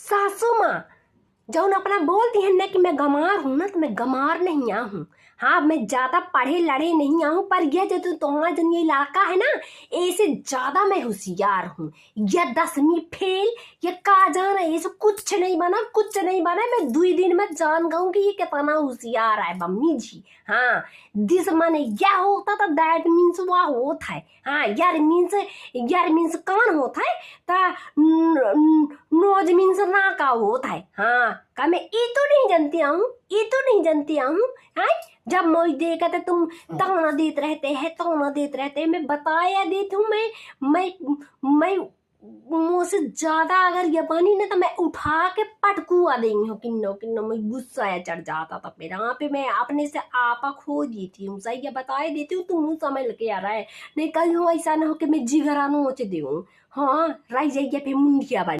सासू माँ जौन अपना बोलती है ना कि मैं गंवार हूँ ना, तो मैं गंवार नहीं हूँ। हाँ, मैं ज्यादा पढ़े लड़े नहीं हूँ, पर यह जो तुम्हारा जो ये इलाका है ना, ऐसे ज्यादा मैं होशियार हूँ। या 10वीं फेल, ये का जाना, ऐसे कुछ नहीं बना, कुछ नहीं बना। मैं 2 दिन में जान गऊँ कि ये कितना होशियार है मम्मी जी। हाँ, दिस माने यह होता था, दैट मीन्स वह होता है। हाँ, यार मीन्स कान होता है, ता नोज मीन्स नाका होता है। हाँ, का मैं ये तो नहीं जानती हूँ, ये तो नहीं जानती हूँ। हाँ, जब मोई देखा तो तुम ताना देते रहते हैं, ताना देते रहते हैं। मैं बताया देती हूँ, मैं मुझसे ज्यादा अगर ये बनी ना, तो मैं उठा के पटकुआ देंगी हूँ। किन्नो किन्नो मैं गुस्सा या चढ़ जाता था। फिर यहाँ पे मैं अपने से आपा खो देती हूँ। सही है, बताए देती हूँ, तुम मुँह समझ के आ रहा है। नहीं कहीं हो ऐसा ना हो कि मैं जिगरा नोच दूँ। हाँ, रह जाइए पे मुंडिया बन।